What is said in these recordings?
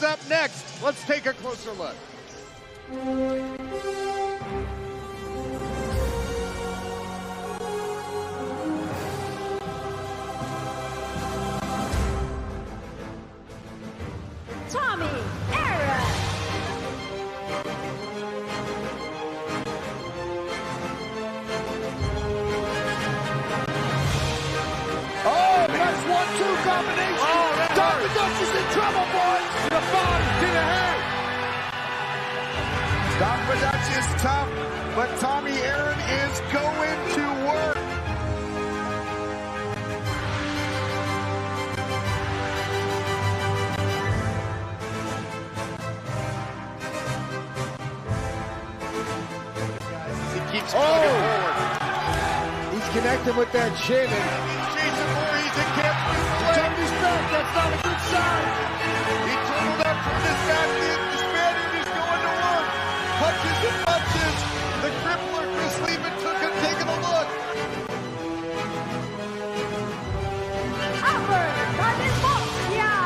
Up next, let's take a closer look. Tommy Aaron. Oh, nice 1-2 combination. Oh, Tadevosyan is in trouble, boys. To the body, to the head. Tadevosyan is tough, but Tommy Aaron is going to work. He keeps moving forward. He's connecting with that chin. And He's chasing Voorhees and can't swing the leg. turned his back. That's not a good sign. He turtled up from this back. The Spaniard is going to work. Punches and punches. The crippler Chris Lehman took him, taking a look. Tadevosyan.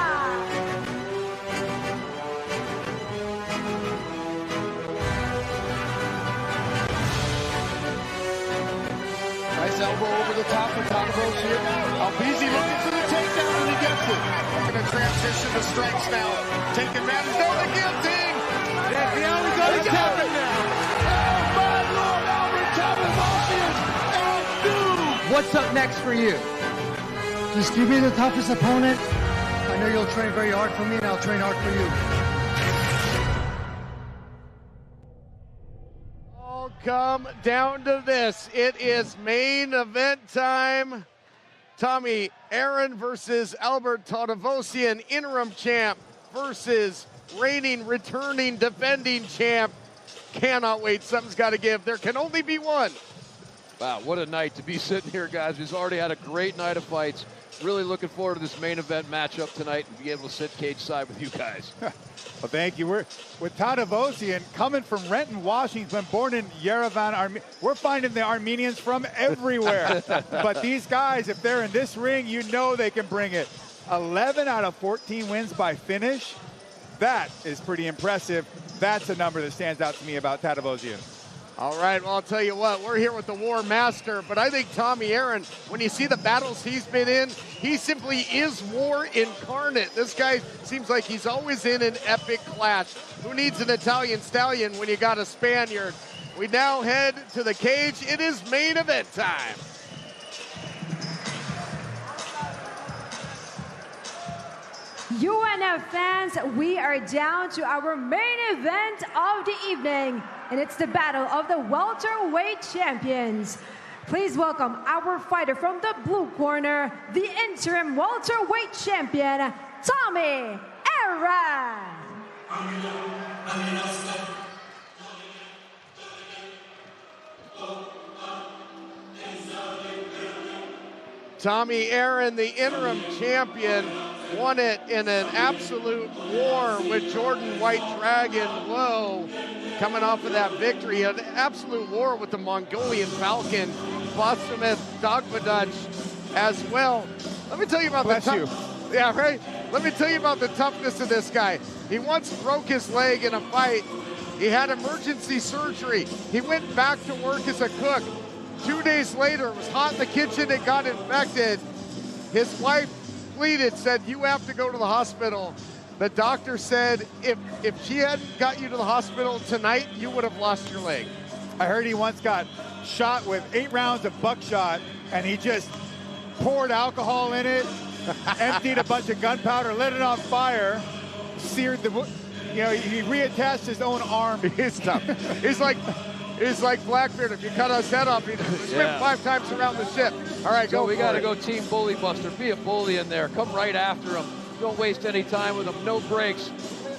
Nice elbow over the top of Tadevosyan. Albizi looking for the takedown and he gets it. Going to transition to strengths now. Take advantage. No, the guillotine. Now we got to tap it now. Oh, my Lord, Albert Tadevosyan and new. What's up next for you? Just give me the toughest opponent. I know you'll train very hard for me, and I'll train hard for you. All come down to this. It is main event time. Tommy Aaron versus Albert Tadevosyan, interim champ versus reigning, returning, defending champ. Cannot wait. Something's got to give. There can only be one. Wow, what a night to be sitting here, guys. We've already had a great night of fights. Really looking forward to this main event matchup tonight and be able to sit cage side with you guys. Well, thank you. We're with Tadevosyan coming from Renton, Washington, born in Yerevan. We're finding the Armenians from everywhere. But these guys, if they're in this ring, you know they can bring it. 11 out of 14 wins by finish. That is pretty impressive. That's a number that stands out to me about Tadevosyan. All right, well, I'll tell you what, we're here with the War Master, but I think Tommy Aaron, when you see the battles he's been in, he simply is war incarnate. This guy seems like he's always in an epic clash. Who needs an Italian stallion when you got a Spaniard? We now head to the cage. It is main event time. UNF fans, we are down to our main event of the evening, and it's the battle of the welterweight champions. Please welcome our fighter from the blue corner, the interim welterweight champion, Tommy Aaron. Tommy Aaron, the interim champion, won it in an absolute war with Jordan White Dragon Low, coming off of that victory. An absolute war with the Mongolian Falcon, Basamith Dagvadach as well. Let me tell you about Yeah, right? Let me tell you about the toughness of this guy. He once broke his leg in a fight. He had emergency surgery. He went back to work as a cook. 2 days later, it was hot in the kitchen, it got infected. His wife pleaded, said, you have to go to the hospital. The doctor said, if she hadn't got you to the hospital tonight, you would have lost your leg. I heard he once got shot with 8 rounds of buckshot, and he just poured alcohol in it, emptied a bunch of gunpowder, lit it on fire, seared the, he reattached his own arm. He's tough. He's like Blackbeard. If you cut his head off, he'd swim 5 times around the ship. All right, So go we for got to it. go team bully buster. Be a bully in there. Come right after him. Don't waste any time with him. No breaks.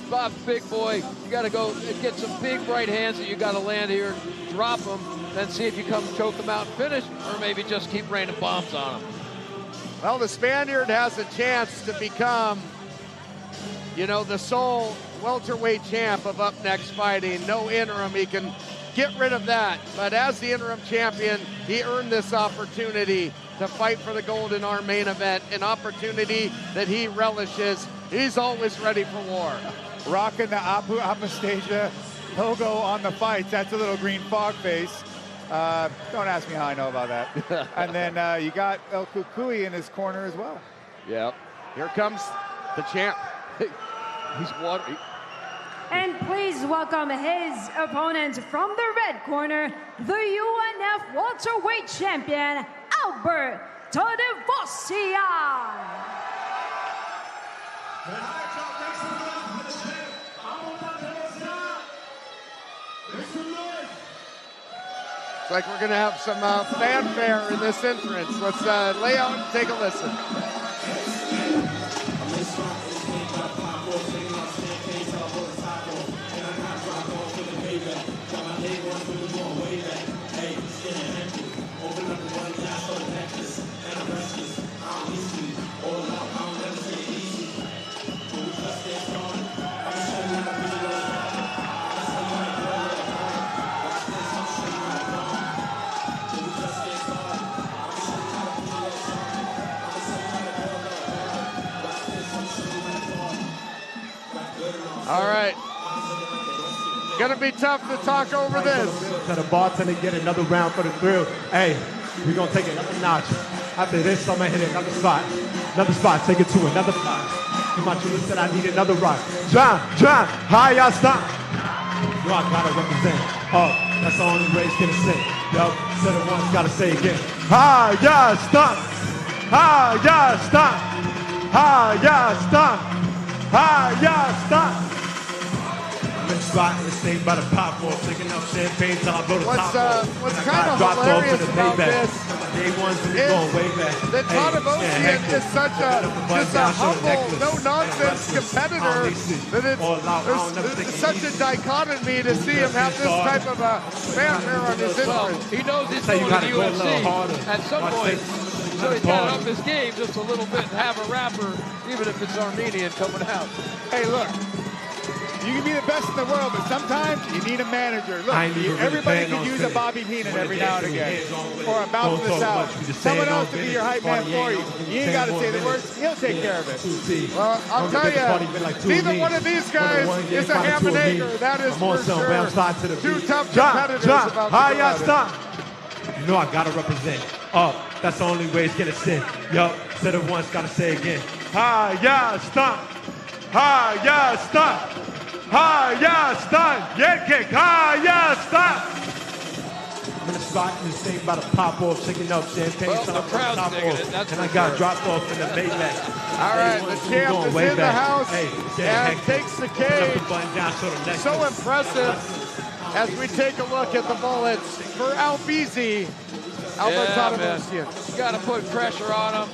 Bob, big boy, you got to go and get some big right hands that you got to land here. Drop them, then see if you come choke them out and finish, or maybe just keep raining bombs on them. Well, the Spaniard has a chance to become, the sole welterweight champ of Up Next Fighting. No interim. He can get rid of that. But as the interim champion, he earned this opportunity to fight for the Golden Arm main event, an opportunity that he relishes. He's always ready for war. Rocking the Apu Apostasia logo on the fights. That's a little green fog face. Don't ask me how I know about that. And then you got El Cucuy in his corner as well. Yep. Here comes the champ. He's watery. And please welcome his opponent from the red corner, the UNF Welterweight Champion, Albert Tadevosyan. It's like we're going to have some fanfare in this entrance. Let's lay out and take a listen. All right. Gonna be tough to talk over this. To the bartender, get another round for the thrill. Hey, we're gonna take it up a notch. After this, I'm gonna hit another spot. Another spot, take it to another spot. Come on, you said I need another rock. John, hi, y'all stop. Yo, I gotta represent. Oh, that's the only way it's gonna sing. Yo, said it once, gotta say again. Hi, y'all stop. Hi, y'all stop. Hi, y'all stop. Hi, y'all stop. Spot in the same by the pop off, taking up champagne till I blow the top off. What's kind of hilarious about this is that Tadevosyan is such a humble, no-nonsense competitor that it's such a dichotomy to see him have this type of a fanfare on his entrance. He knows he's going to the UFC at some point, so he's got to up his game just a little bit and have a rapper, even if it's Armenian coming out. Hey, look. You can be the best in the world, but sometimes you need a manager. Look, everybody could use a Bobby Heenan every now and again, or a Mouth of the South. Someone else to be your hype man for you. You ain't got to say the words. He'll take care of it. Well, I'll tell you, neither one of these guys is a ham and egger. That is for sure. Two tough competitors about to go at it. You know I got to represent. Oh, that's the only way it's going to sin. Yo, said it once, got to say again. Hi, yeah, stop. Hi, yeah, stop. Hi, yeah, stop. Get kick. Hi, yeah, stop. I'm in the spot in the same by the pop off, shaking up champagne. Well, the crowd's digging it. That's and I got dropped off in the Maybach. All right, the champ is in the house and takes the cage. So impressive as we take a look at the bullets for Albizi. Albert Tadevosyan. You got to put pressure on him.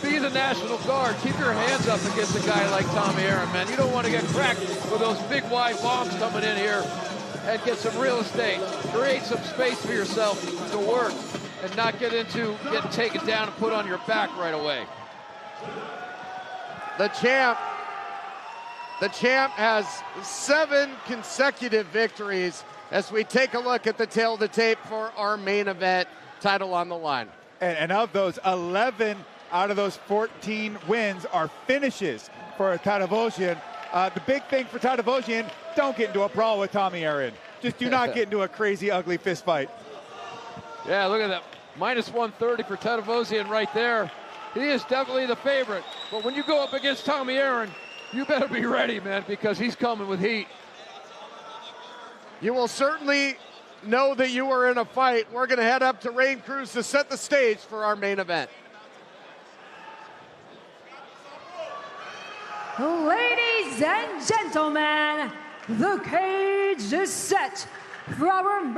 Be the National Guard. Keep your hands up against a guy like Tommy Aaron, man. You don't want to get cracked with those big wide bombs coming in here and get some real estate. Create some space for yourself to work and not get into getting taken down and put on your back right away. The champ has 7 consecutive victories as we take a look at the tail of the tape for our main event title on the line. And of those, 11 out of those 14 wins are finishes for Tadevosyan. The big thing for Tadevosyan, don't get into a brawl with Tommy Aaron. Just do not get into a crazy, ugly fist fight. Yeah, look at that. Minus 130 for Tadevosyan right there. He is definitely the favorite. But when you go up against Tommy Aaron, you better be ready, man, because he's coming with heat. You will certainly know that you are in a fight. We're going to head up to Rain Cruz to set the stage for our main event. Ladies and gentlemen, the cage is set for our main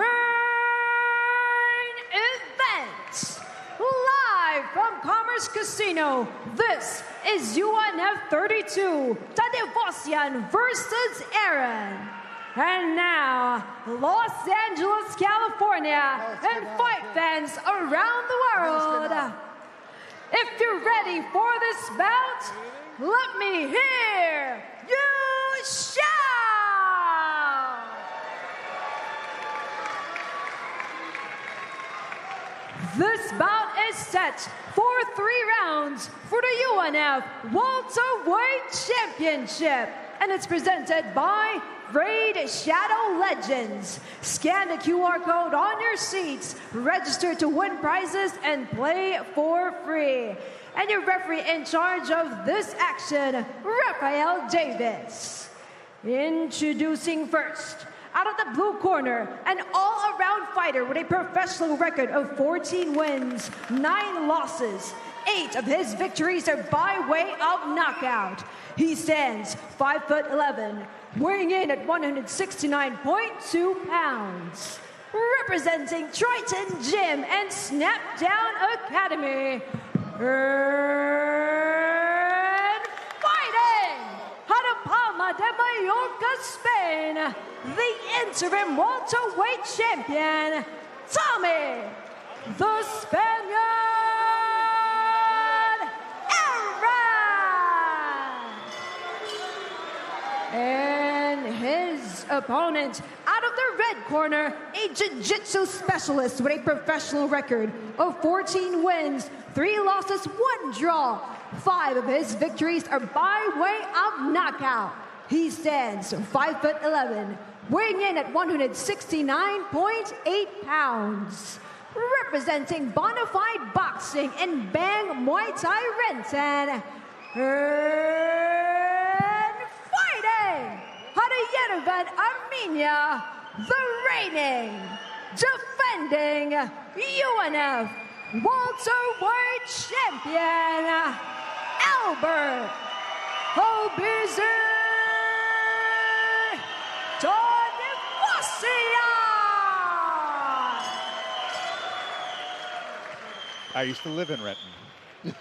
event. Live from Commerce Casino, this is UNF32, Tadevosyan versus Aaron. And now, Los Angeles, California, and fight fans around the world. If you're ready for this bout, let me hear you shout! bout is set for 3 rounds for the UNF Welterweight Championship, and it's presented by Raid Shadow Legends. Scan the QR code on your seats, register to win prizes, and play for free. And your referee in charge of this action, Rafael Davis. Introducing first, out of the blue corner, an all-around fighter with a professional record of 14 wins, 9 losses. 8 of his victories are by way of knockout. He stands 5'11", weighing in at 169.2 pounds. Representing Triton Gym and Snapdown Academy, and fighting out of Palma de Mallorca, Spain, the interim welterweight champion, Tommy the Spaniard Aaron. And his opponent, out of the red corner, a jiu-jitsu specialist with a professional record of 14 wins, 3 losses, 1 draw. 5 of his victories are by way of knockout. He stands 5'11", weighing in at 169.8 pounds. Representing Bonafide Boxing and Bang Muay Thai Renton, and fighting out of Yerevan, Armenia, the reigning, defending UNF Welterweight champion, Albert Hobizer Tadevosyan. I used to live in Renton.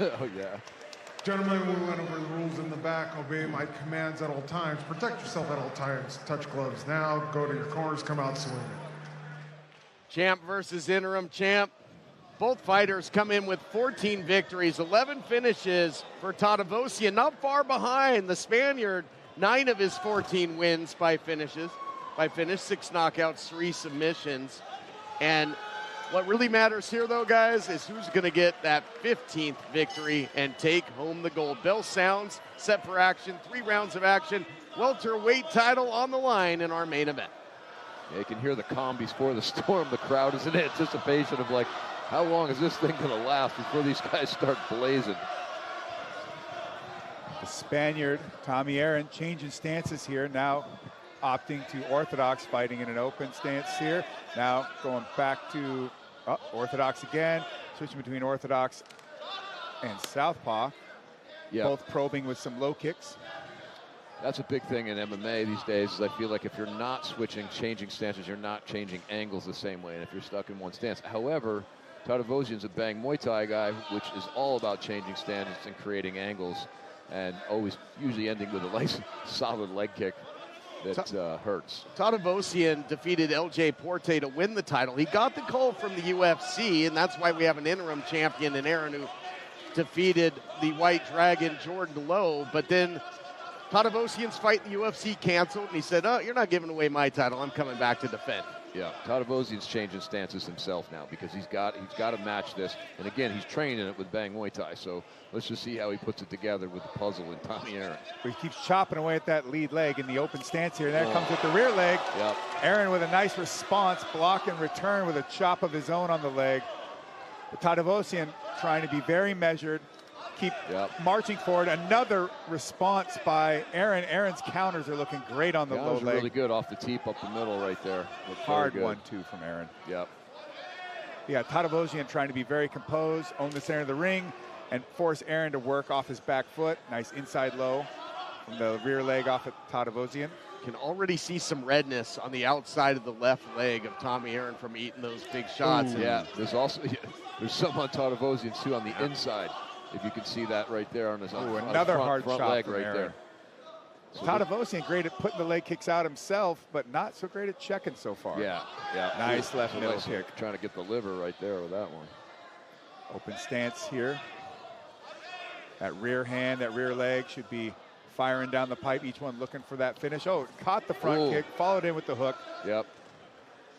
Oh, yeah. Gentlemen, we went over the rules in the back. Obey my commands at all times. Protect yourself at all times. Touch gloves now. Go to your corners. Come out swinging. Champ versus interim champ. Both fighters come in with 14 victories, 11 finishes for Tadevosyan, not far behind the Spaniard. 9 of his 14 wins by finish, 6 knockouts, 3 submissions. And what really matters here, though, guys, is who's going to get that 15th victory and take home the gold. Bell sounds, set for action, 3 rounds of action. Welterweight title on the line in our main event. Yeah, you can hear the calm before the storm. The crowd is in anticipation of, like, how long is this thing going to last before these guys start blazing? The Spaniard, Tommy Aaron, changing stances here. Now opting to orthodox, fighting in an open stance here. Now going back to orthodox again, switching between orthodox and southpaw. Yep. Both probing with some low kicks. That's a big thing in MMA these days, is I feel like if you're not switching, changing stances, you're not changing angles the same way, and if you're stuck in one stance. However, Tadevosyan's a Bang Muay Thai guy, which is all about changing stances and creating angles, and always usually ending with a nice, solid leg kick that hurts. Tadevosyan defeated LJ Porte to win the title. He got the call from the UFC, and that's why we have an interim champion in Aaron, who defeated the White Dragon, Jordan Lowe. But then Tadevosyan's fight in the UFC canceled, and he said, "Oh, you're not giving away my title. I'm coming back to defend." Yeah, Tadevosyan's changing stances himself now because he's got to match this. And again, he's training it with Bang Muay Thai. So let's just see how he puts it together with the puzzle in Tommy Aaron. But he keeps chopping away at that lead leg in the open stance here. There comes with the rear leg. Yep. Aaron with a nice response, block and return with a chop of his own on the leg. But Tadevosyan trying to be very measured, keep marching forward. Another response by Aaron. Aaron's counters are looking great on the low leg. Really good off the teep up the middle right there. Hard 1-2 from Aaron. Yep. Yeah, Tadevosyan trying to be very composed, own the center of the ring, and force Aaron to work off his back foot. Nice inside low from the rear leg off at Tadevosyan. Can already see some redness on the outside of the left leg of Tommy Aaron from eating those big shots. Yeah, there's also there's some on Tadevosyan too on the inside. If you can see that right there on his another hard shot leg from right Aaron. there. So Tadevosyan great at putting the leg kicks out himself, but not so great at checking so far. Yeah. Nice left middle kick. Trying to get the liver right there with that one. Open stance here. That rear hand, that rear leg should be firing down the pipe. Each one looking for that finish. Oh, caught the front kick, followed in with the hook. Yep.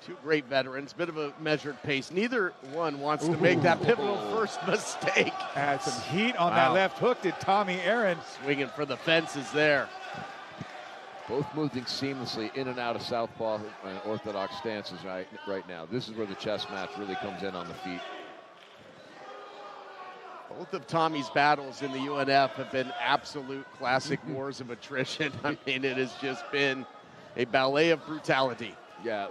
Two great veterans, bit of a measured pace. Neither one wants to make that pivotal first mistake. Had some heat on that left hook, did Tommy Aaron. Swinging for the fences there. Both moving seamlessly in and out of southpaw and orthodox stances right now. This is where the chess match really comes in on the feet. Both of Tommy's battles in the UNF have been absolute classic wars of attrition. I mean, it has just been a ballet of brutality. Yeah,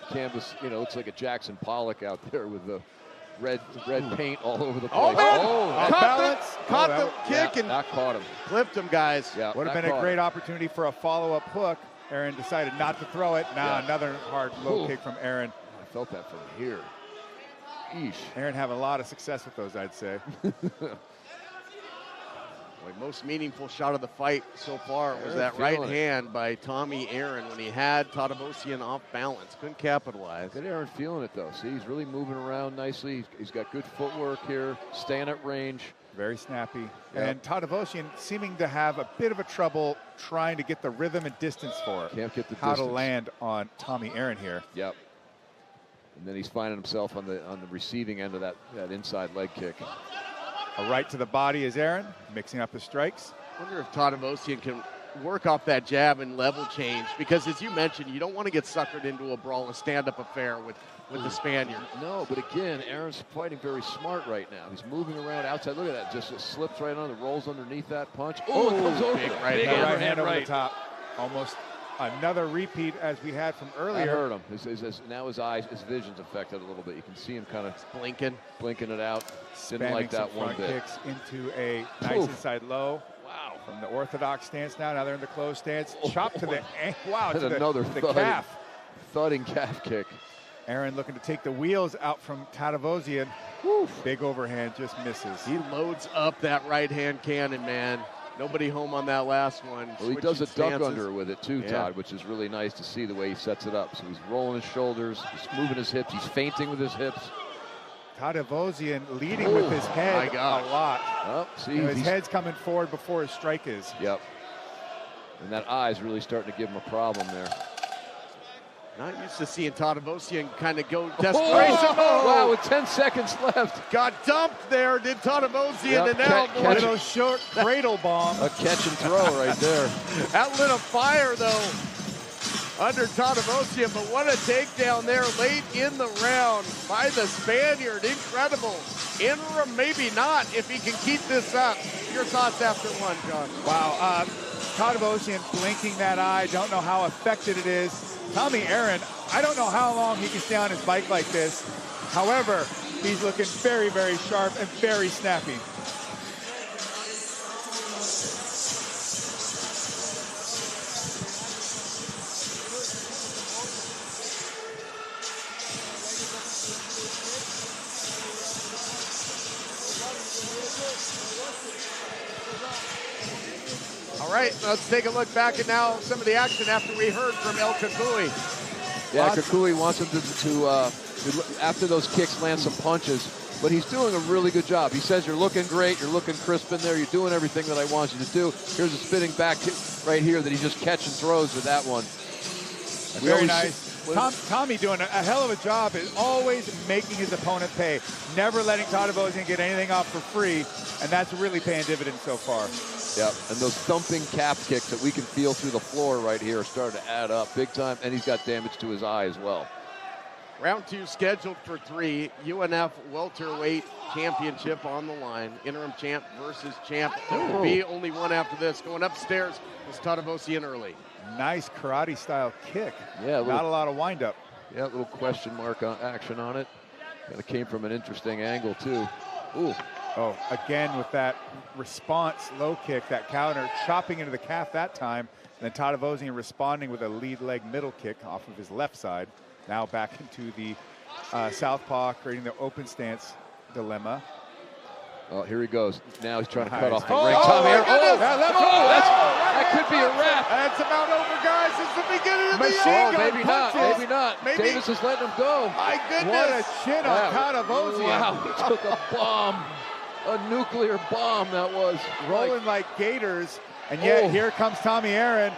canvas, looks like a Jackson Pollock out there with the red paint all over the place. Oh, man! Caught the kick and that caught him. Clipped him, guys. Yeah, would have been a great opportunity for a follow-up hook. Aaron decided not to throw it. Now another hard low kick from Aaron. I felt that from here. Eesh. Aaron having a lot of success with those, I'd say. Most meaningful shot of the fight so far was that right hand by Tommy Aaron when he had Tadevosyan off balance. Couldn't capitalize. Good Aaron feeling it, though. See, he's really moving around nicely. He's got good footwork here, staying at range. Very snappy. Yep. And Tadevosyan seeming to have a bit of a trouble trying to get the rhythm and distance for Can't get the how distance. to land on Tommy Aaron here. Yep. And then he's finding himself on the receiving end of that inside leg kick. A right to the body is Aaron, mixing up his strikes. I wonder if Tadevosyan can work off that jab and level change, because as you mentioned, you don't want to get suckered into a brawl, a stand-up affair with the Spaniard. No, but again, Aaron's fighting very smart right now. He's moving around outside. Look at that, just slips right on, rolls underneath that punch. Oh, it comes over. Big right hand over the top. Almost another repeat as we had from earlier. I heard him. Now his eyes, his vision's affected a little bit. You can see him kind of blinking it out. Didn't like that one bit. Kicks into a nice inside low. Wow. From the orthodox stance now they're in the closed stance. Chop to the the calf. Thudding calf kick. Aaron looking to take the wheels out from Tadevosyan. Big overhand, just misses. He loads up that right hand cannon, man. Nobody home on that last one. Well, he does a duck under with it too, Todd, which is really nice to see the way he sets it up. So he's rolling his shoulders, he's moving his hips, he's feinting with his hips. Tadevosyan leading with his head a lot. Oh, see, his head's coming forward before his strike is. Yep. And that eye's really starting to give him a problem there. Not used to seeing Tadevosyan kind of go desperation. Wow, with 10 seconds left. Got dumped there, did Tadevosyan, and now one of those short cradle bombs. A catch and throw right there. That lit a fire, though, under Tadevosyan, but what a takedown there late in the round by the Spaniard. Incredible. Interim, maybe not, if he can keep this up. Your thoughts after one, John? Wow, Tadevosyan blinking that eye. Don't know how effective it is. Tommy Aaron, I don't know how long he can stay on his bike like this. However, he's looking very, very sharp and very snappy. All right, let's take a look back at now some of the action after we heard from El Kakui. Yeah, Kakui wants him to after those kicks, land some punches, but he's doing a really good job. He says, you're looking great, you're looking crisp in there, you're doing everything that I want you to do. Here's a spinning back kick right here that he just catch and throws with that one. Very nice. Tommy doing a hell of a job is always making his opponent pay, never letting Tadevosyan get anything off for free, and that's really paying dividends so far. Yep, and those thumping calf kicks that we can feel through the floor right here are starting to add up big time, and he's got damage to his eye as well. Round 2 scheduled for 3. UNF Welterweight Championship on the line. Interim champ versus champ. There will be only one after this. Going upstairs was Tadevosyan early. Nice karate-style kick. Yeah, not a lot of wind-up. Yeah, a little question mark action on it. Kind of came from an interesting angle, too. Ooh. Oh, again with that response low kick, that counter, chopping into the calf that time. And then Tadevosyan responding with a lead leg middle kick off of his left side. Now back into the southpaw, creating the open stance dilemma. Oh, here he goes. Now he's trying to cut off the ring. ring. That could be a wrap. That's about over, guys. It's the beginning of the end. Maybe not. Maybe not. Davis is letting him go. My goodness. What a chin on Tadevosyan. Wow, he took a bomb. A nuclear bomb that was. Rolling like gators. And yet here comes Tommy Aaron.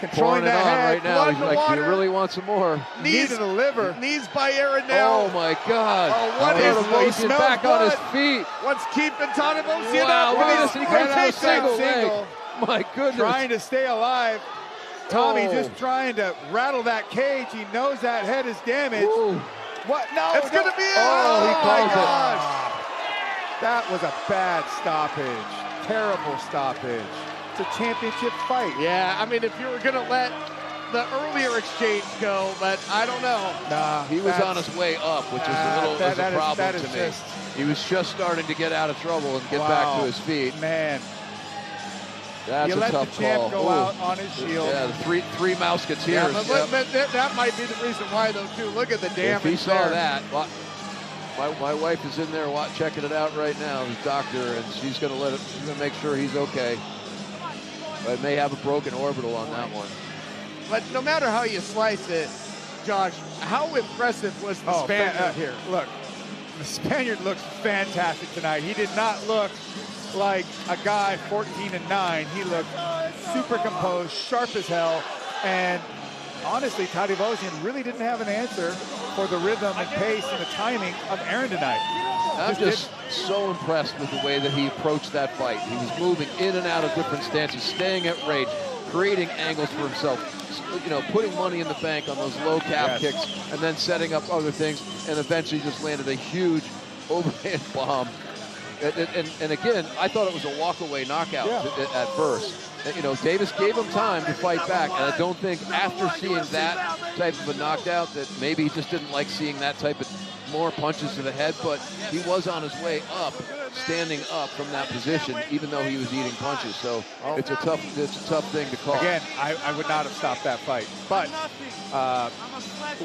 Controlling pouring it that on head. right now. Blood He's in the like, do you water. really want some more? Knee to the liver. Knees by Aaron now. Oh my God. Oh, what is Tadevosyan he smells back on his blood. feet. What's keeping Tadevosyan Wow, up? look at Oh, this. He head goes for a out single leg. single. My goodness. Trying to stay alive. Tommy Oh. just trying to rattle that cage. He knows that head is damaged. Ooh. What? No. It's going to be it. Oh, he my calls it. gosh. That was a bad stoppage. Terrible stoppage. It's a championship fight. Yeah, I mean, if you were going to let the earlier exchange go, but I don't know. Nah, He was on his way up, which is a little that is- problem that to is me. just- He was just starting to get out of trouble and get back to his feet. Man, That's you a let tough the champ call. go Ooh. out on his shield. Yeah, the three Yeah, Musketeers. but that might be the reason why, though, too. Look at the damage If he saw there. that, my wife is in there checking it out right now, the doctor, and she's going to make sure he's okay. But it may have a broken orbital on that one. But no matter how you slice it, Josh, how impressive was the Spaniard here? Look, the Spaniard looks fantastic tonight. He did not look like a guy 14-9. He looked super composed, sharp as hell, and honestly, Tadevosyan really didn't have an answer for the rhythm and pace and the timing of Aaron tonight. I'm just so impressed with the way that he approached that fight. He was moving in and out of different stances, staying at range, creating angles for himself, putting money in the bank on those low calf kicks, and then setting up other things, and eventually just landed a huge overhand bomb. And again, I thought it was a walk-away knockout at first. Davis gave him time to fight back, and I don't think after seeing that type of a knockout that maybe he just didn't like seeing that type of more punches to the head, but he was on his way up, standing up from that position, even though he was eating punches. So it's a tough thing to call. Again, I would not have stopped that fight. But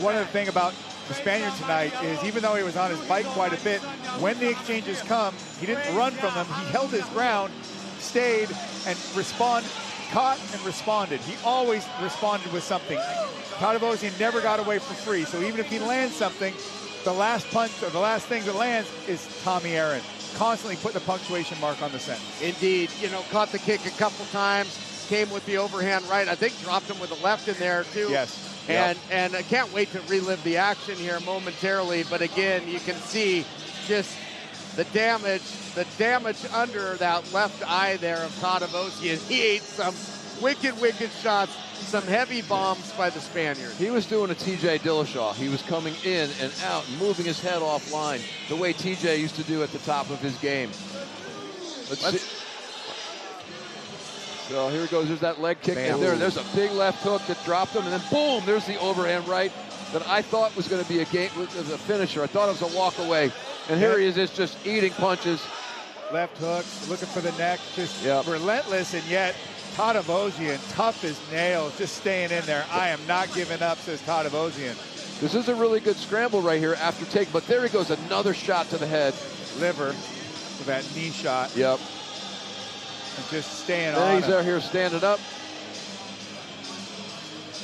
one other thing about the Spaniard tonight is even though he was on his bike quite a bit, when the exchanges come, he didn't run from them. He held his ground, stayed, and caught and responded. He always responded with something. Tadevosyan never got away for free. So even if he lands something, the last punch or the last thing that lands is Tommy Aaron. Constantly putting a punctuation mark on the sentence. Indeed. Caught the kick a couple times, came with the overhand right. I think dropped him with the left in there, too. Yes. And I can't wait to relive the action here momentarily. But again, you can see just the damage under that left eye there of Tadevosyan. He ate some wicked shots, some heavy bombs by the Spaniard. He was doing a TJ Dillashaw. He was coming in and out and moving his head offline the way TJ used to do at the top of his game. Let's see. So here it goes. There's that leg kick. And there's a big left hook that dropped him. And then boom, there's the overhand right that I thought was going to be a finisher. I thought it was a walk away. And here he is just eating punches. Left hooks, looking for the neck, just relentless, and yet Tadevosyan, tough as nails, just staying in there. I am not giving up, says Tadevosyan. This is a really good scramble right here after take, but there he goes, another shot to the head. Liver with that knee shot. Yep. And just staying then on he's out here standing up.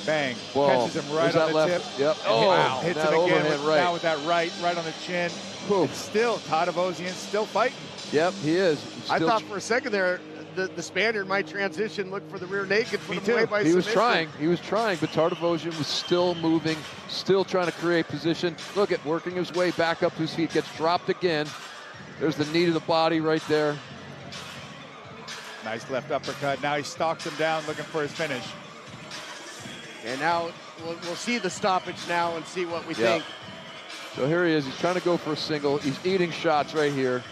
Bang. Whoa. Catches him right on the tip. Yep. Oh, Wow. hits that him again overhand right. now with that right on the chin. Still, Tadevosyan still fighting. Yep, he is. I thought for a second there the Spaniard might transition, look for the rear naked, put him away by He was submission. trying, but Tadevosyan was still moving, still trying to create position. Look at working his way back up to his feet, gets dropped again. There's the knee to the body right there. Nice left uppercut. Now he stalks him down looking for his finish. And now we'll see the stoppage now and see what we think. So here he is. He's trying to go for a single. He's eating shots right here.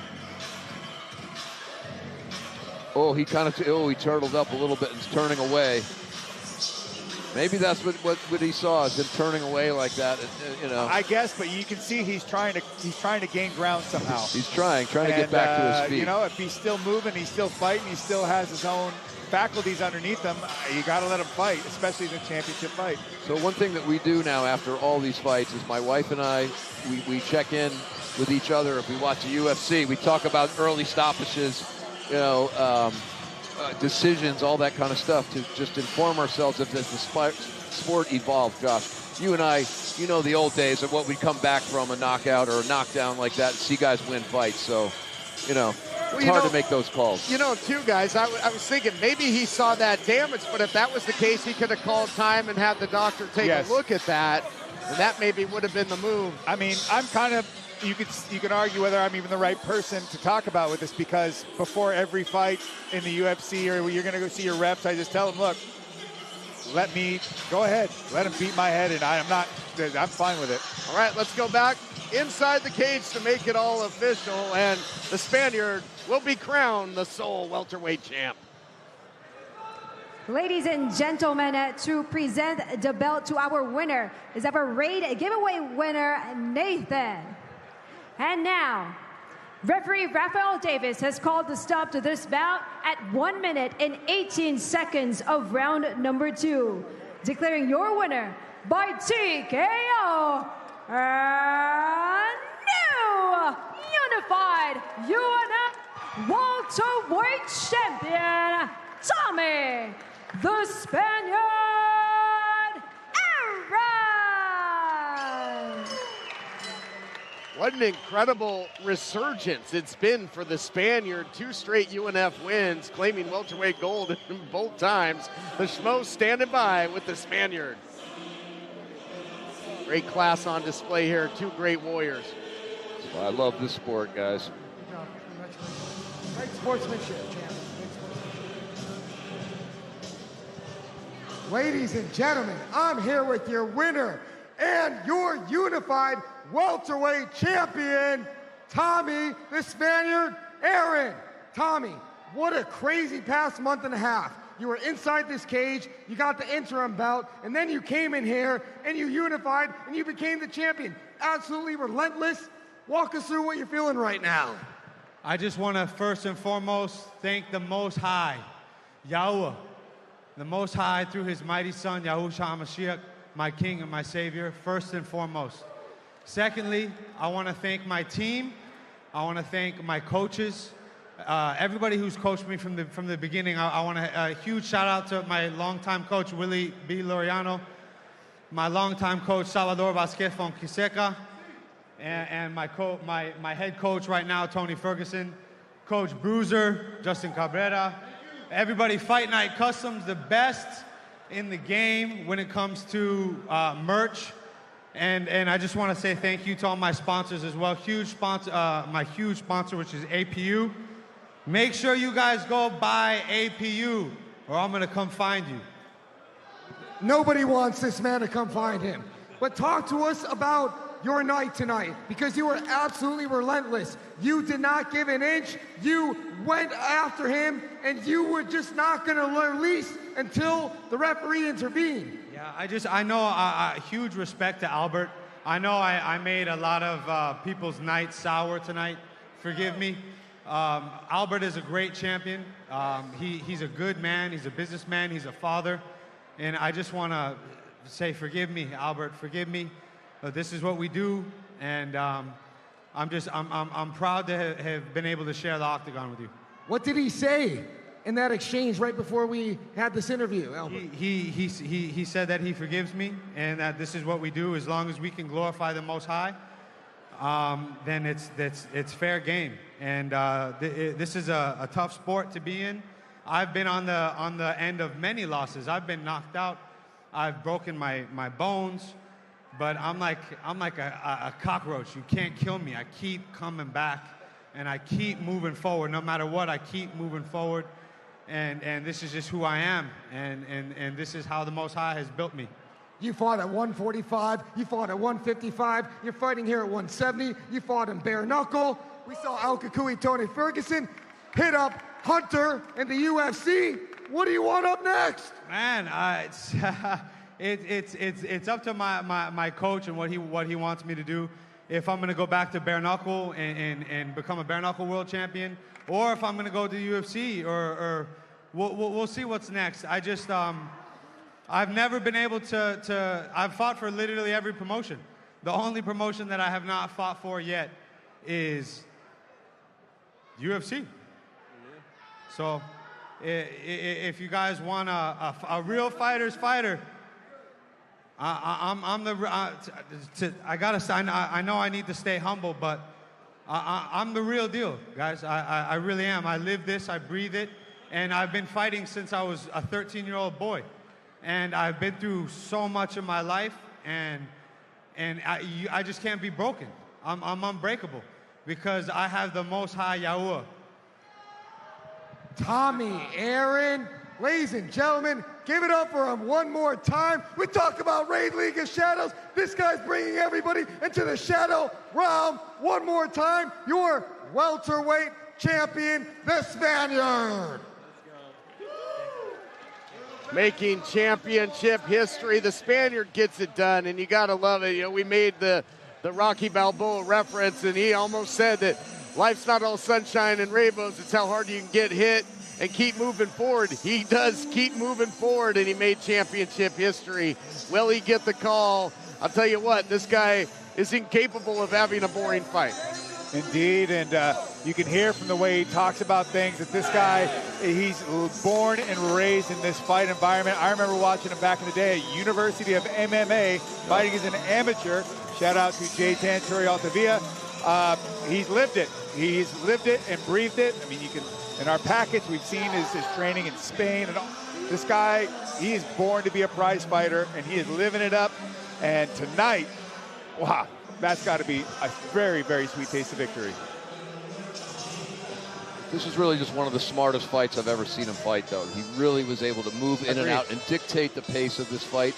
Oh, he turtled up a little bit and is turning away. Maybe that's what he saw, is him turning away like that. I guess, but you can see he's trying to gain ground somehow. He's trying to get back to his feet. If he's still moving, he's still fighting, he still has his own faculties underneath him. You got to let him fight, especially in a championship fight. So one thing that we do now after all these fights is my wife and I, we check in with each other. If we watch the UFC, we talk about early stoppages, decisions, all that kind of stuff, to just inform ourselves as the sport evolves. Josh, you and I, the old days of what we'd come back from a knockout or a knockdown like that and see guys win fights. So, It's hard to make those calls. You know, too, guys, I was thinking maybe he saw that damage, but if that was the case, he could have called time and had the doctor take a look at that, and that maybe would have been the move. I mean, I'm kind of, you can argue whether I'm even the right person to talk about with this, because before every fight in the UFC or you're going to go see your reps, I just tell them, look, let me go ahead. Let him beat my head, and I'm fine with it. All right, let's go back inside the cage to make it all official, and the Spaniard will be crowned the sole welterweight champ. Ladies and gentlemen, to present the belt to our winner is our raid giveaway winner, Nathan. And now, referee Rafael Davis has called the stop to this bout at 1 minute and 18 seconds of round number 2, declaring your winner by TKO, new unified UNF Welterweight Champion, Tommy the Spaniard Aaron. What an incredible resurgence it's been for the Spaniard. 2 straight UNF wins, claiming welterweight gold both times. The Schmo standing by with the Spaniard. Great class on display here. 2 great warriors. I love this sport, guys. Good job. Great sportsmanship, champ. Ladies and gentlemen, I'm here with your winner and your unified welterweight champion, Tommy the Spaniard Aaron. Tommy, what a crazy past month and a half. You were inside this cage, you got the interim belt, and then you came in here and you unified and you became the champion. Absolutely relentless. Walk us through what you're feeling right now. I just want to first and foremost thank the Most High, Yahuwah, the Most High through his mighty son, Yahushua HaMashiach, my King and my Savior, first and foremost. Secondly, I want to thank my team. I want to thank my coaches, everybody who's coached me from the beginning. I want a huge shout out to my longtime coach, Willie B. Loriano, my longtime coach, Salvador Vasquez Fonseca, and my head coach right now, Tony Ferguson, Coach Bruiser, Justin Cabrera, everybody, Fight Night Customs, the best in the game when it comes to merch. And I just want to say thank you to all my sponsors as well. Huge sponsor, my huge sponsor, which is APU. Make sure you guys go buy APU, or I'm going to come find you. Nobody wants this man to come find him. But talk to us about your night tonight, because you were absolutely relentless. You did not give an inch. You went after him, and you were just not going to release until the referee intervened. Yeah, I know a huge respect to Albert. I know I made a lot of people's nights sour tonight. Forgive me. Albert is a great champion. He's a good man. He's a businessman. He's a father. And I just want to say, forgive me, Albert. Forgive me. This is what we do. And I'm proud to have been able to share the octagon with you. What did he say in that exchange right before we had this interview, Albert? He said that he forgives me and that this is what we do. As long as we can glorify the Most High, then it's fair game. And this is a tough sport to be in. I've been on the end of many losses. I've been knocked out. I've broken my bones. But I'm like a cockroach. You can't kill me. I keep coming back, and I keep moving forward. No matter what, I keep moving forward. And this is just who I am, and this is how the Most High has built me. You fought at 145, you fought at 155, you're fighting here at 170, you fought in bare knuckle. We saw Al Kakui, Tony Ferguson hit up Hunter in the UFC. What do you want up next? Man, it's up to my coach and what he wants me to do. If I'm going to go back to bare knuckle and become a bare knuckle world champion, or if I'm going to go to the UFC, or we'll see what's next. I just I've never been able to I've fought for literally every promotion. The only promotion that I have not fought for yet is UFC. So if you guys want a real fighter's fighter, I know I need to stay humble, but I'm the real deal, guys. I really am. I live this, I breathe it, and I've been fighting since I was a 13-year-old boy. And I've been through so much in my life, and I just can't be broken. I'm unbreakable because I have the Most High Yahuwah. Tommy Aaron, ladies and gentlemen, give it up for him one more time. We talk about Raid League of Shadows. This guy's bringing everybody into the shadow realm. One more time, your welterweight champion, the Spaniard. Making championship history, the Spaniard gets it done, and you gotta love it. You know, we made the Rocky Balboa reference, and he almost said that life's not all sunshine and rainbows, it's how hard you can get hit and keep moving forward. He does keep moving forward, and he made championship history. Will he get the call? I'll tell you what, this guy is incapable of having a boring fight. Indeed, and you can hear from the way he talks about things that this guy, he's born and raised in this fight environment. I remember watching him back in the day at University of MMA, fighting as an amateur. Shout out to Jay Tanturi Altavia. He's lived it. He's lived it and breathed it. I mean, you can, in our package, we've seen his training in Spain. And all. This guy, he is born to be a prize fighter, and he is living it up. And tonight, wow, that's got to be a very, very sweet taste of victory. This is really just one of the smartest fights I've ever seen him fight, though. He really was able to move in and out and dictate the pace of this fight.